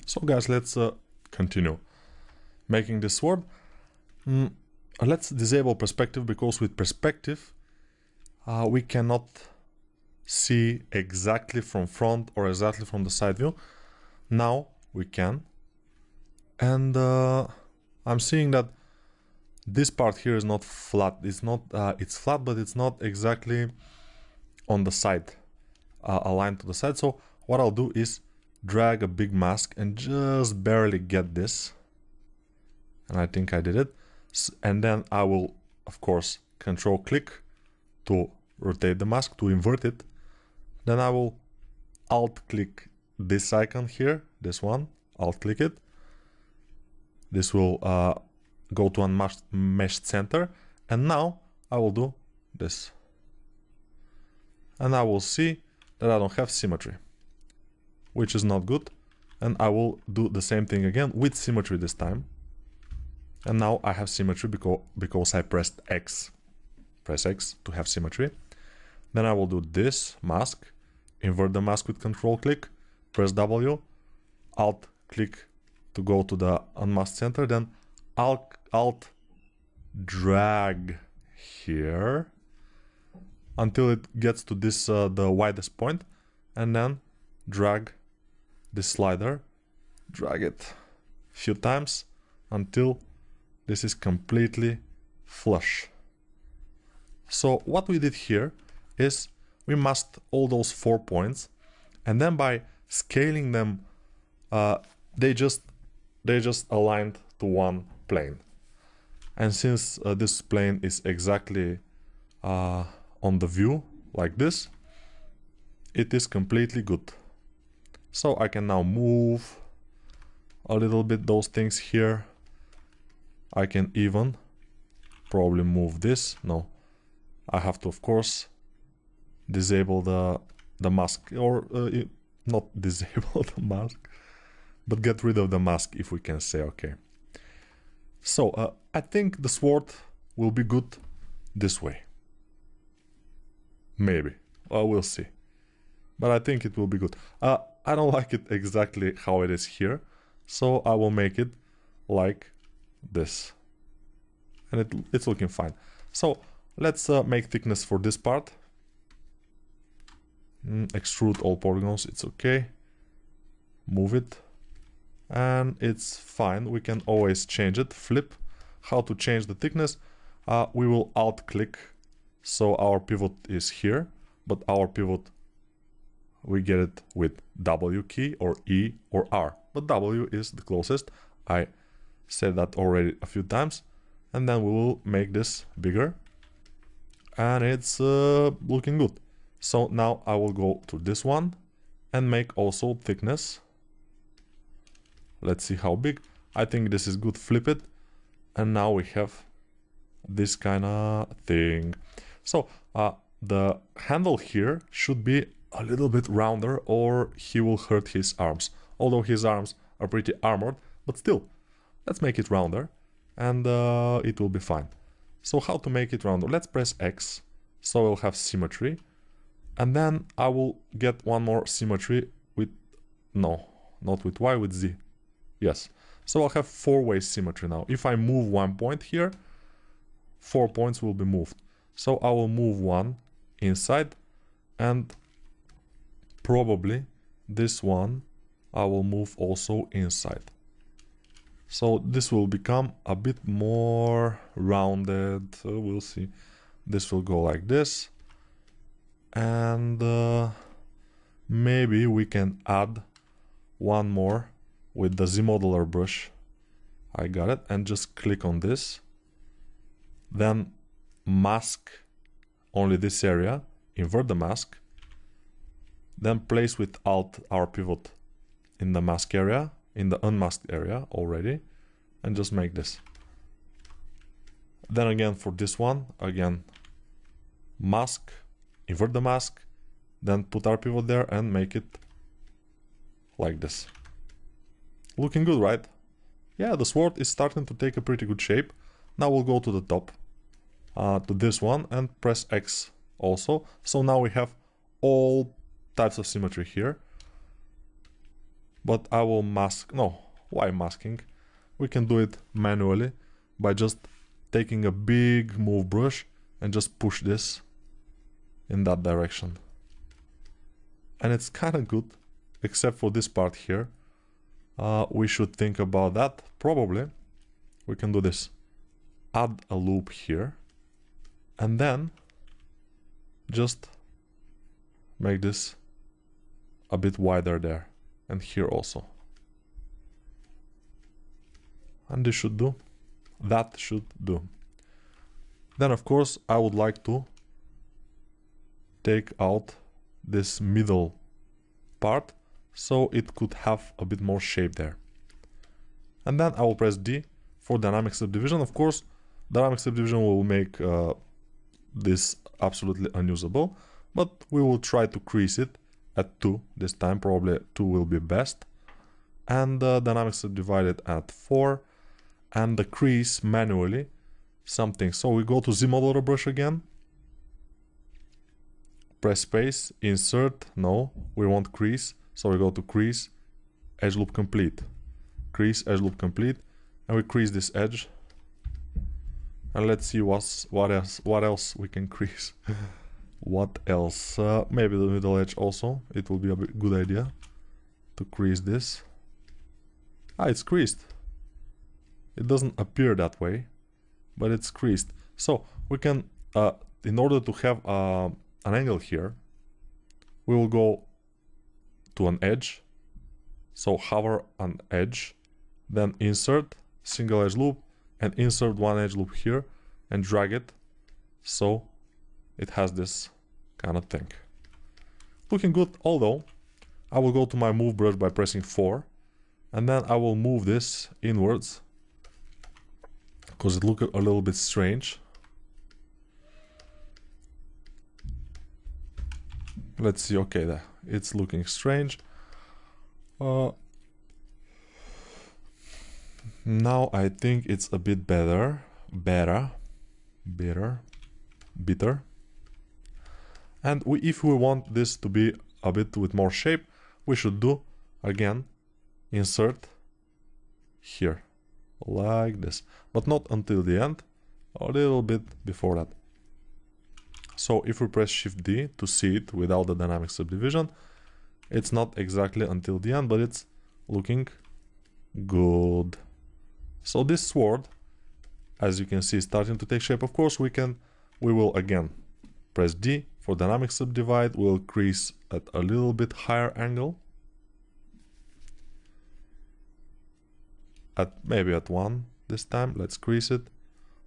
So guys, let's continue making this sword. Let's disable perspective, because with perspective we cannot see exactly from front or exactly from the side view. Now we can, and I'm seeing that this part here is not flat. It's not it's flat, but it's not exactly on the side, aligned to the side. So what I'll do is drag a big mask and just barely get this, and I think I did it. And then I will, of course, control click to rotate the mask, to invert it. Then I will alt click this icon here, this one, alt click it. This will go to unmeshed center, and now I will do this, and I will see that I don't have symmetry, which is not good. And I will do the same thing again with symmetry this time, and now I have symmetry because I pressed X. Press X to have symmetry. Then I will do this mask, invert the mask with control click, press W, alt click to go to the unmasked center, then alt drag here until it gets to this the widest point, and then drag this slider, drag it a few times until this is completely flush. So what we did here is we masked all those 4 points, and then by scaling them they just aligned to one plane. And since this plane is exactly on the view like this, it is completely good. So I can now move a little bit those things here. I can even probably move this. No, I have to, of course, disable the mask, or not disable the mask, but get rid of the mask, if we can say. Okay, so I think the sword will be good this way. Maybe, we'll see, but I think it will be good. I don't like it exactly how it is here, so I will make it like this, and it's looking fine. So let's make thickness for this part. Extrude all polygons, it's okay. Move it, and it's fine. We can always change it. Flip. How to change the thickness? We will alt click, so our pivot is here, but our pivot, we get it with W key or E or R, but W is the closest. I said that already a few times. And then we will make this bigger, and it's looking good. So now I will go to this one and make also thickness. Let's see how big. I think this is good. Flip it, and now we have this kind of thing. So the handle here should be a little bit rounder, or he will hurt his arms. Although his arms are pretty armored, but still, let's make it rounder, and it will be fine. So how to make it rounder? Let's press X, so we'll have symmetry, and then I will get one more symmetry with, no, not with Y, with Z. Yes, so I'll have 4-way symmetry now. If I move 1 point here, 4 points will be moved. So I will move one inside, and probably this one I will move also inside. So this will become a bit more rounded. We'll see. This will go like this, and maybe we can add one more with the Z modeler brush. I got it, and just click on this, then mask only this area, invert the mask, then place with Alt our pivot in the mask area, in the unmasked area already, and just make this. Then again for this one, again mask, invert the mask, then put our pivot there and make it like this. Looking good, right? Yeah, the sword is starting to take a pretty good shape. Now we'll go to the top, to this one, and press X also. So now we have all types of symmetry here. but I will mask. No, why masking? We can do it manually by just taking a big move brush and just push this in that direction. And it's kind of good, except for this part here. We should think about that. Probably we can do this. Add a loop here and then just make this a bit wider there and here also. And this should do. That should do. Then of course I would like to take out this middle part so it could have a bit more shape there. And then I will press D for dynamic subdivision. Of course, dynamic subdivision will make this absolutely unusable, but we will try to crease it at 2 this time. Probably 2 will be best. And dynamic subdivided at 4, and the crease manually something. So we go to Z modeler brush again, press space, insert, no, we want crease, so we go to crease, edge loop complete, crease, edge loop complete, and we crease this edge. And let's see what else we can crease. What else? Maybe the middle edge also. It will be a good idea to crease this. It's creased. It doesn't appear that way, but it's creased. So we can, in order to have an angle here, we will go to an edge. So hover an edge, then insert, single edge loop, and insert one edge loop here and drag it so it has this kind of thing. Looking good, although I will go to my move brush by pressing 4 and then I will move this inwards because it looks a little bit strange. Let's see, okay, there, it's looking strange. Now I think it's a bit better. And if we want this to be a bit with more shape, we should do again insert here like this, but not until the end, a little bit before that. So if we press Shift D to see it without the dynamic subdivision, it's not exactly until the end, but it's looking good. So this sword, as you can see, is starting to take shape. Of course, we will again press D for dynamic subdivide. We'll crease at a little bit higher angle, maybe at 1 this time. Let's crease it.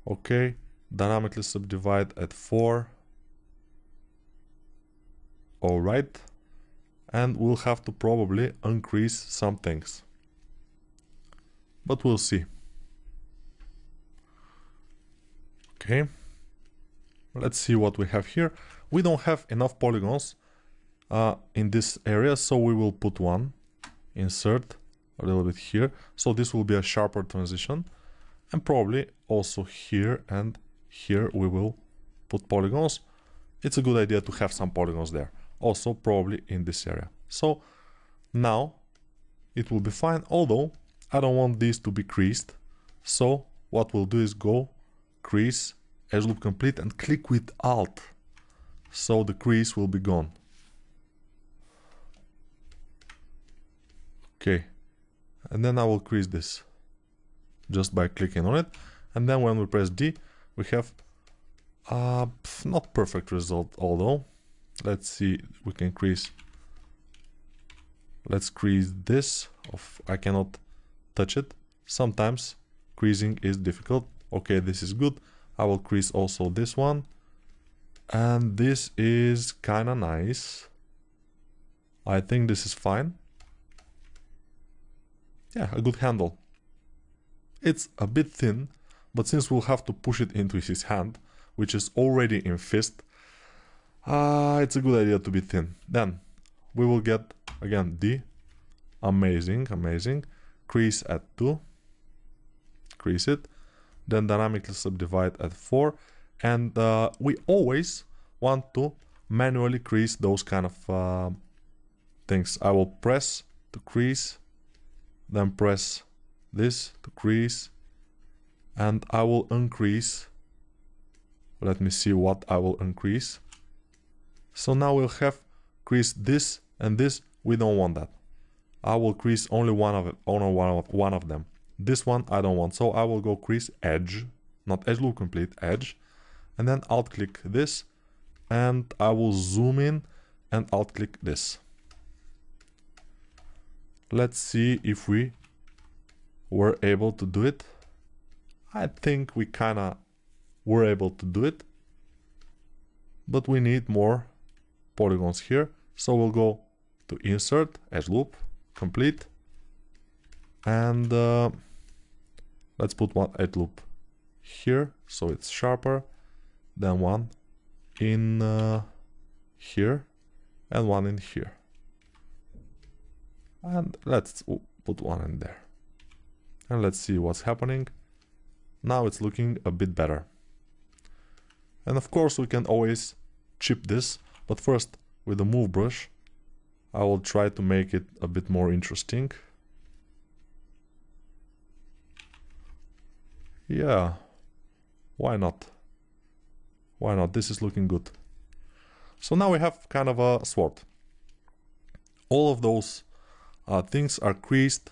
Okay, dynamically subdivide at 4. All right, and we'll have to probably uncrease some things, but we'll see. Okay, let's see what we have here. We don't have enough polygons in this area, so we will put one, insert a little bit here, so this will be a sharper transition, and probably also here and here we will put polygons. It's a good idea to have some polygons there, also probably in this area. So now it will be fine, although I don't want these to be creased, so what we'll do is go crease, edge loop complete, and click with Alt, so the crease will be gone. Okay, and then I will crease this just by clicking on it, and then when we press D, we have not perfect result, although let's see, we can crease. Let's crease this. I cannot touch it. Sometimes creasing is difficult. Okay, this is good. I will crease also this one, and this is kind of nice. I think this is fine. Yeah, a good handle. It's a bit thin, but since we'll have to push it into his hand, which is already in fist, it's a good idea to be thin. Then we will get again D. Amazing, amazing. Crease at 2. Crease it. Then dynamically subdivide at 4. And we always want to manually crease those kind of things. I will press to crease then press this to crease, and I will increase. Let me see what I will increase. So now we'll have creased this and this. We don't want that. I will crease only one of them. This one I don't want, so I will go crease edge, not edge loop complete, edge, and then alt click this, and I will zoom in and alt click this. Let's see if we were able to do it. I think we kinda were able to do it, but we need more polygons here, so we'll go to insert edge loop complete, and let's put one edge loop here so it's sharper, then one in here and one in here, and let's put one in there, and let's see what's happening. Now it's looking a bit better, and of course we can always chip this, but first with the move brush I will try to make it a bit more interesting. Yeah, why not? Why not? This is looking good. So now we have kind of a sword. All of those things are creased,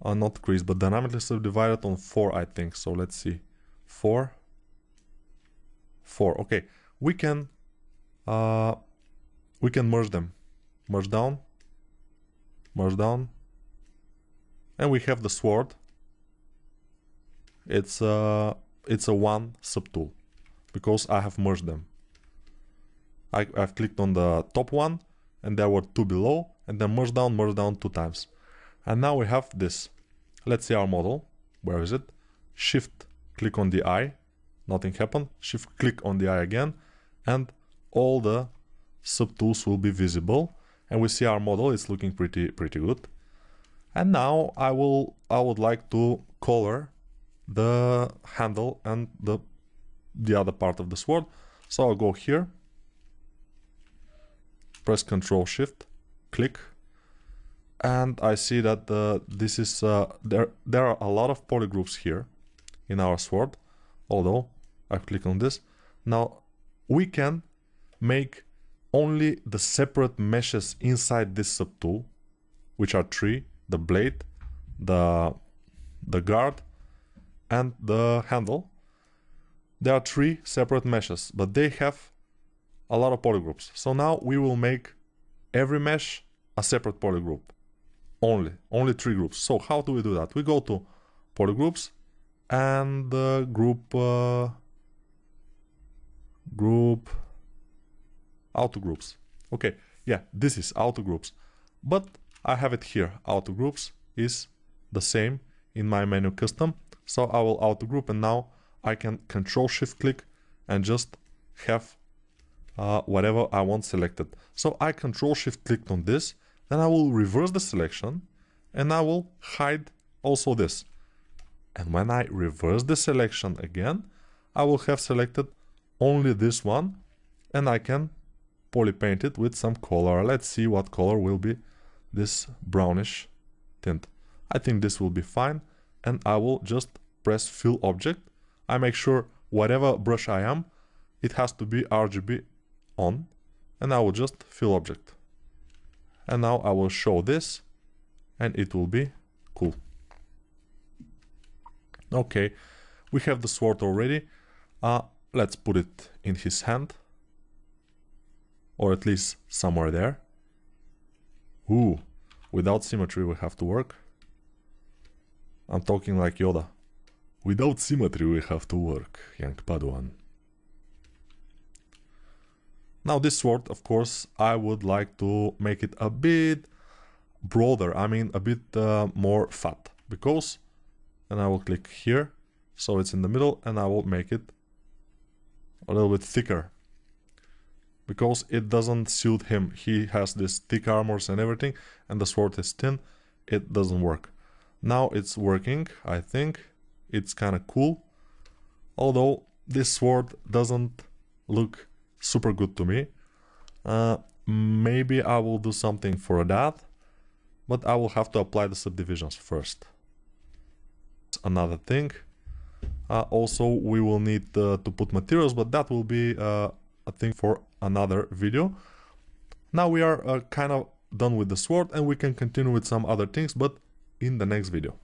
not creased, but dynamically subdivided on 4, I think. So let's see, 4. Okay, we can merge them. Merge down, and we have the sword. It's a one subtool because I have merged them. I've clicked on the top one, and there were 2 below, and then merge down 2 times. And now we have this. Let's see our model. Where is it? Shift click on the eye, nothing happened. Shift click on the eye again, and all the subtools will be visible. And we see our model is looking pretty good. And now I would like to color the handle and the other part of the sword. So I'll go here, press Ctrl Shift, click, and I see that this is there are a lot of polygroups here in our sword. Although I click on this, now we can make only the separate meshes inside this subtool, which are 3: the blade, the guard, and the handle. There are 3 separate meshes, but they have a lot of polygroups. So now we will make every mesh a separate polygroup. Only 3 groups. So how do we do that? We go to polygroups and group auto groups. Okay, yeah, this is auto groups, but I have it here. Auto groups is the same in my menu custom, so I will auto group, and now I can Ctrl Shift click and just have whatever I want selected. So I Ctrl Shift clicked on this, then I will reverse the selection and I will hide also this. And when I reverse the selection again, I will have selected only this one, and I can poly paint it with some color. Let's see what color will be this brownish tint. I think this will be fine, and I will just press fill object. I make sure whatever brush I am, it has to be RGB on, and I will just fill object. And now I will show this, and it will be cool. Okay, we have the sword already. Let's put it in his hand, or at least somewhere there. Ooh, without symmetry we have to work. I'm talking like Yoda. Without symmetry we have to work, young Padawan. Now this sword, of course, I would like to make it a bit broader, I mean a bit more fat, because, and I will click here, so it's in the middle, and I will make it a little bit thicker, because it doesn't suit him. He has this thick armors and everything, and the sword is thin. It doesn't work. Now it's working, I think. It's kind of cool, although this sword doesn't look super good to me. Maybe I will do something for that. but I will have to apply the subdivisions first. Another thing. Also, we will need to put materials, but that will be a thing for another video. Now we are kind of done with the sword, and we can continue with some other things, but in the next video.